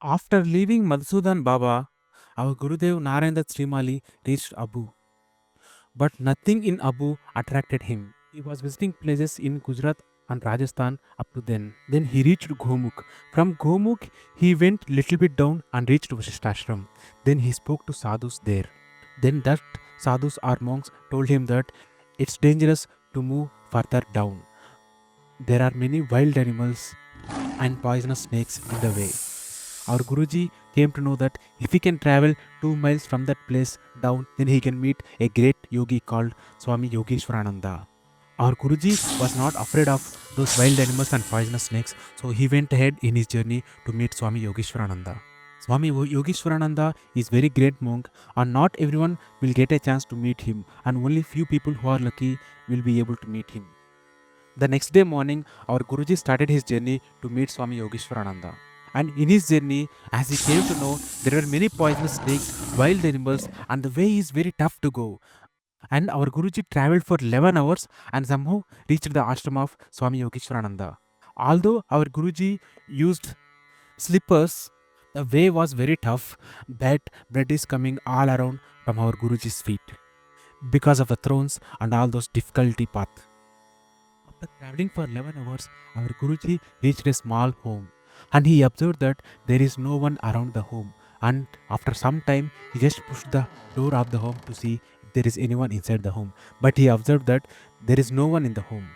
After leaving Madhusudan Baba, our Gurudev Narayan Dat Srimali reached Abu, but nothing in Abu attracted him. He was visiting places in Gujarat and Rajasthan up to then. Then he reached Gomukh. From Gomukh, he went little bit down and reached Vasishtashram. Then he spoke to sadhus there. Then that sadhus or monks told him that it's dangerous to move further down. There are many wild animals and poisonous snakes in the way. Our Guruji came to know that if he can travel 2 miles from that place down, then he can meet a great yogi called Swami Yogeshwarananda. Our Guruji was not afraid of those wild animals and poisonous snakes, so he went ahead in his journey to meet Swami Yogeshwarananda. Swami Yogeshwarananda is very great monk, and not everyone will get a chance to meet him, and only few people who are lucky will be able to meet him. The next day morning, our Guruji started his journey to meet Swami Yogeshwarananda. And in his journey, as he came to know, there were many poisonous snakes, wild animals, and the way is very tough to go. And our Guruji traveled for 11 hours and somehow reached the ashram of Swami Yogeshwarananda. Although our Guruji used slippers, the way was very tough. Bad blood is coming all around from our Guruji's feet because of the thrones and all those difficulty path. After traveling for 11 hours, our Guruji reached a small home and he observed that there is no one around the home. And after some time, he just pushed the door of the home to see if there is anyone inside the home. But he observed that there is no one in the home.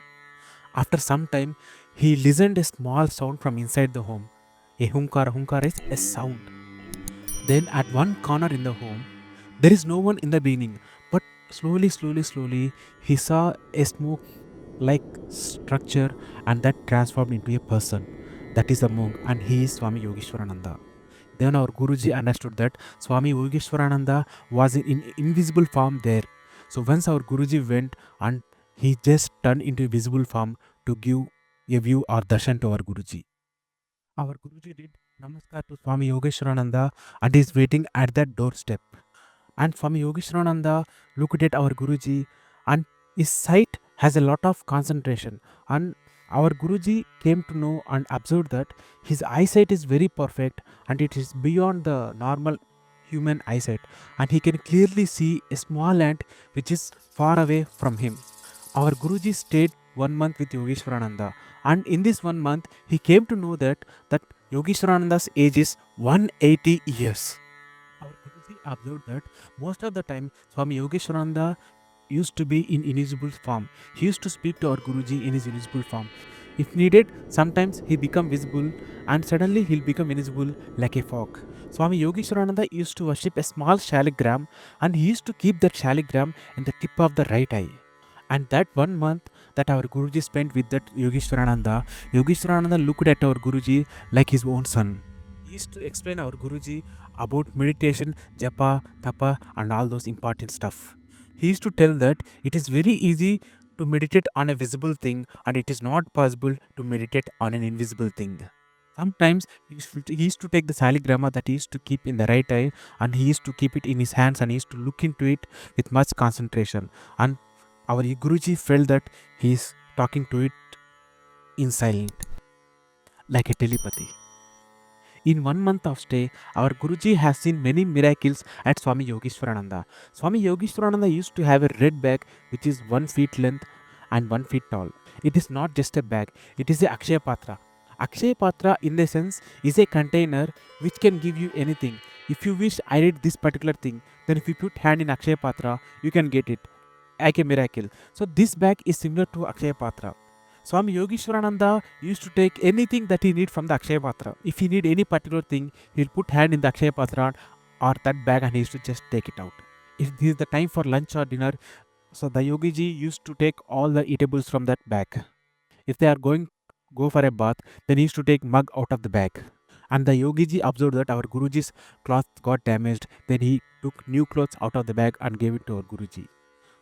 After some time, he listened a small sound from inside the home. A hunkar. Hunkar is a sound. Then at one corner in the home, there is no one in the beginning. But slowly, he saw a smoke like structure and that transformed into a person. That is the monk and he is Swami Yogeshwarananda. Then our Guruji understood that Swami Yogeshwarananda was in invisible form there. So once our Guruji went and he just turned into visible form to give a view or darshan to our Guruji. Our Guruji did namaskar to Swami Yogeshwarananda and is waiting at that doorstep. And Swami Yogeshwarananda looked at our Guruji and his sight has a lot of concentration, and our Guruji came to know and observed that his eyesight is very perfect and it is beyond the normal human eyesight, and he can clearly see a small ant which is far away from him. Our Guruji stayed 1 month with Yogeshwarananda, and in this 1 month he came to know that Yogeshwarananda's age is 180 years. Our Guruji observed that most of the time Swami Yogeshwarananda used to be in invisible form. He used to speak to our Guruji in his invisible form. If needed, sometimes he become visible and suddenly he'll become invisible like a fog. Swami Yogeshwarananda used to worship a small shaligram and he used to keep that shaligram in the tip of the right eye. And that 1 month that our Guruji spent with that Yogeshwarananda looked at our Guruji like his own son. He used to explain our Guruji about meditation, japa, tapa and all those important stuff. He used to tell that it is very easy to meditate on a visible thing and it is not possible to meditate on an invisible thing. Sometimes he used to take the saligrama that he used to keep in the right eye and he used to keep it in his hands and he used to look into it with much concentration. And our Guruji felt that he is talking to it in silent, like a telepathy. In 1 month of stay, our Guruji has seen many miracles at Swami Yogeshwarananda. Swami Yogeshwarananda used to have a red bag which is 1 feet length and 1 feet tall. It is not just a bag, it is a Akshaya Patra. Akshaya Patra in the sense is a container which can give you anything. If you wish I read this particular thing, then if you put hand in Akshaya Patra, you can get it like a miracle. So this bag is similar to Akshaya Patra. Swami Yogeshwarananda used to take anything that he need from the Akshaya Patra. If he need any particular thing, he'll put hand in the Akshaya Patra or that bag and he used to just take it out. If this is the time for lunch or dinner, so the Yogiji used to take all the eatables from that bag. If they are go for a bath, then he used to take mug out of the bag. And the Yogiji observed that our Guruji's cloth got damaged. Then he took new clothes out of the bag and gave it to our Guruji.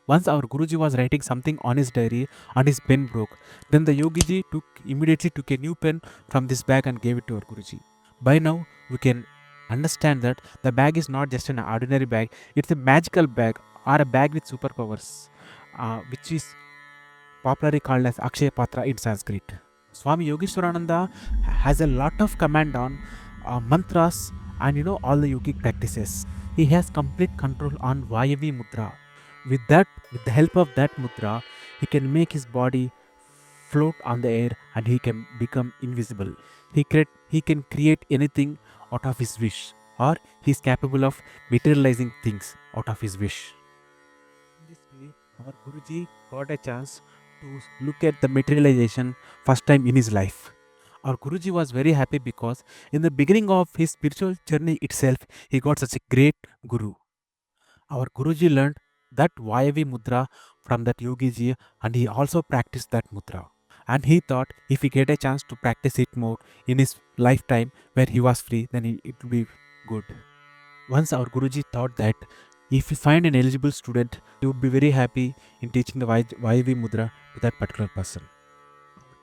Once our Guruji was writing something on his diary and his pen broke. Then the Yogiji immediately took a new pen from this bag and gave it to our Guruji. By now, we can understand that the bag is not just an ordinary bag, it's a magical bag or a bag with superpowers, which is popularly called as Akshaya Patra in Sanskrit. Swami Yogeshwarananda has a lot of command on mantras and all the yogic practices. He has complete control on Vayavi Mudra. With the help of that mudra, he can make his body float on the air and he can become invisible. He can create anything out of his wish, or he is capable of materializing things out of his wish. In this way, our Guruji got a chance to look at the materialization first time in his life. Our Guruji was very happy because in the beginning of his spiritual journey itself, he got such a great Guru. Our Guruji learned that Vayavi Mudra from that Yogiji and he also practiced that Mudra. And he thought if he get a chance to practice it more in his lifetime where he was free, then it will be good. Once our Guruji thought that if we find an eligible student, he would be very happy in teaching the Vayavi Mudra to that particular person.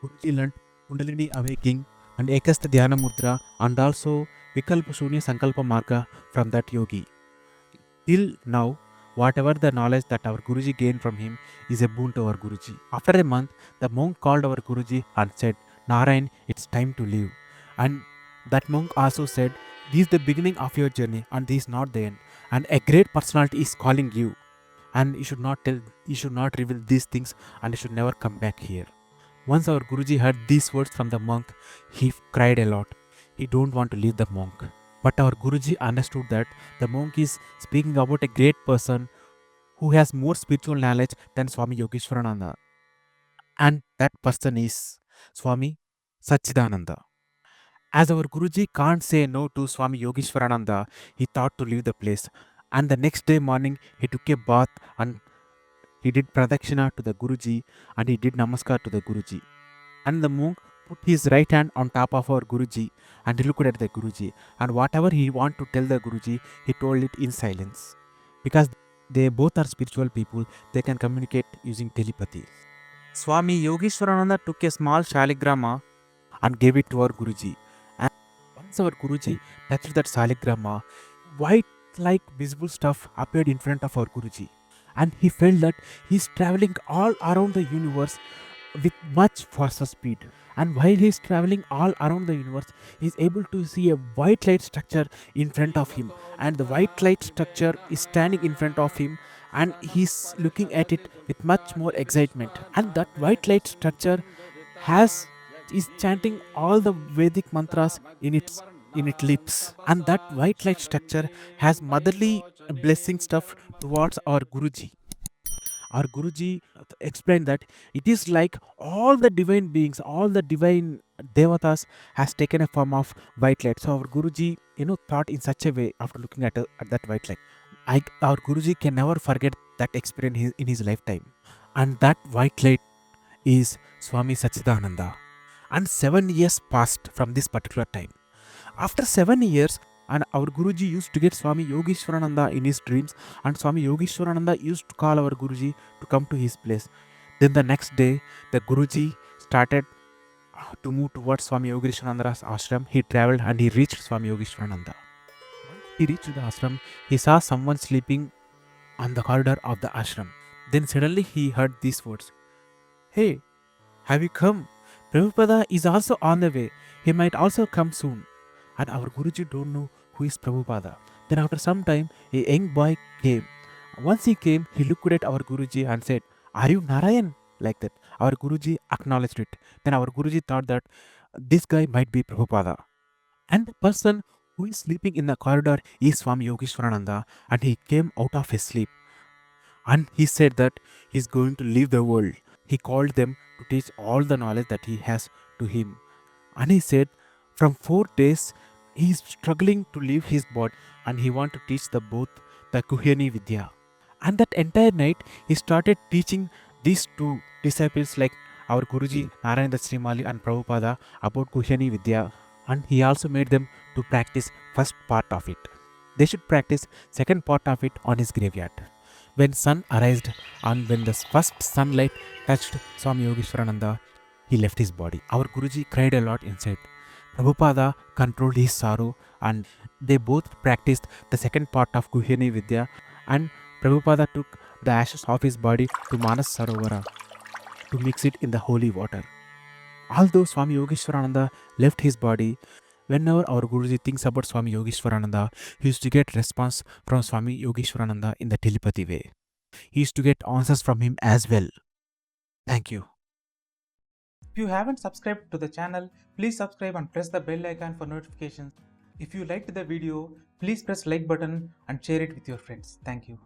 Guruji learned Kundalini awakening and Ekasta Dhyana Mudra and also Vikalpa Shunya Sankalpa Marga from that yogi. Till now, whatever the knowledge that our Guruji gained from him is a boon to our Guruji. After a month, the monk called our Guruji and said, Narayan, it's time to leave. And that monk also said, this is the beginning of your journey and this is not the end. And a great personality is calling you. And you should not reveal these things and you should never come back here. Once our Guruji heard these words from the monk, he cried a lot. He don't want to leave the monk. But our Guruji understood that the monk is speaking about a great person who has more spiritual knowledge than Swami Yogeshwarananda. And that person is Swami Sachidananda. As our Guruji can't say no to Swami Yogeshwarananda, he thought to leave the place. And the next day morning, he took a bath and he did pradakshina to the Guruji and he did namaskar to the Guruji. And the monk put his right hand on top of our Guruji and he looked at the Guruji. And whatever he wanted to tell the Guruji, he told it in silence. Because they both are spiritual people, they can communicate using telepathy. Swami Yogeshwarananda took a small shaligrama and gave it to our Guruji. And once our Guruji touched that shaligrama, white like visible stuff appeared in front of our Guruji. And he felt that he is traveling all around the universe with much faster speed. And while he is traveling all around the universe, he is able to see a white light structure in front of him. And the white light structure is standing in front of him and he's looking at it with much more excitement. And that white light structure is chanting all the Vedic mantras in its lips. And that white light structure has motherly blessing stuff towards our Guruji. Our Guruji explained that it is like all the divine beings, all the divine devatas has taken a form of white light. So our Guruji, thought in such a way after looking at that white light. Our Guruji can never forget that experience in his lifetime. And that white light is Swami Sachidananda. And 7 years passed from this particular time. After 7 years, and our Guruji used to get Swami Yogeshwarananda in his dreams, and Swami Yogeshwarananda used to call our Guruji to come to his place. Then the next day, the Guruji started to move towards Swami Yogeshwarananda's ashram. He traveled and he reached Swami Yogeshwarananda. Once he reached the ashram, he saw someone sleeping on the corridor of the ashram. Then suddenly he heard these words, "Hey, have you come? Prabhupada is also on the way. He might also come soon." And our Guruji don't know who is Prabhupada. Then after some time, a young boy came. Once he came, he looked at our Guruji and said, "Are you Narayan?" Like that. Our Guruji acknowledged it. Then our Guruji thought that this guy might be Prabhupada. And the person who is sleeping in the corridor is Swami Yogeshwarananda, and he came out of his sleep. And he said that he is going to leave the world. He called them to teach all the knowledge that he has to him. And he said, from 4 days, he is struggling to leave his body and he want to teach both the Guhyani Vidya. And that entire night, he started teaching these two disciples like our Guruji, Narayan Dat Srimali and Prabhupada about Guhyani Vidya. And he also made them to practice first part of it. They should practice second part of it on his graveyard. When sun arose and when the first sunlight touched Swami Yogeshwarananda, he left his body. Our Guruji cried a lot inside. Prabhupada controlled his sorrow and they both practiced the second part of Guhyani Vidya, and Prabhupada took the ashes of his body to Manas Sarovara to mix it in the holy water. Although Swami Yogeshwarananda left his body, Whenever our Guruji thinks about Swami Yogeshwarananda, he used to get response from Swami Yogeshwarananda in the telepathy way. He used to get answers from him as well. Thank you. If you haven't subscribed to the channel, please subscribe and press the bell icon for notifications. If you liked the video, please press like button and share it with your friends. Thank you.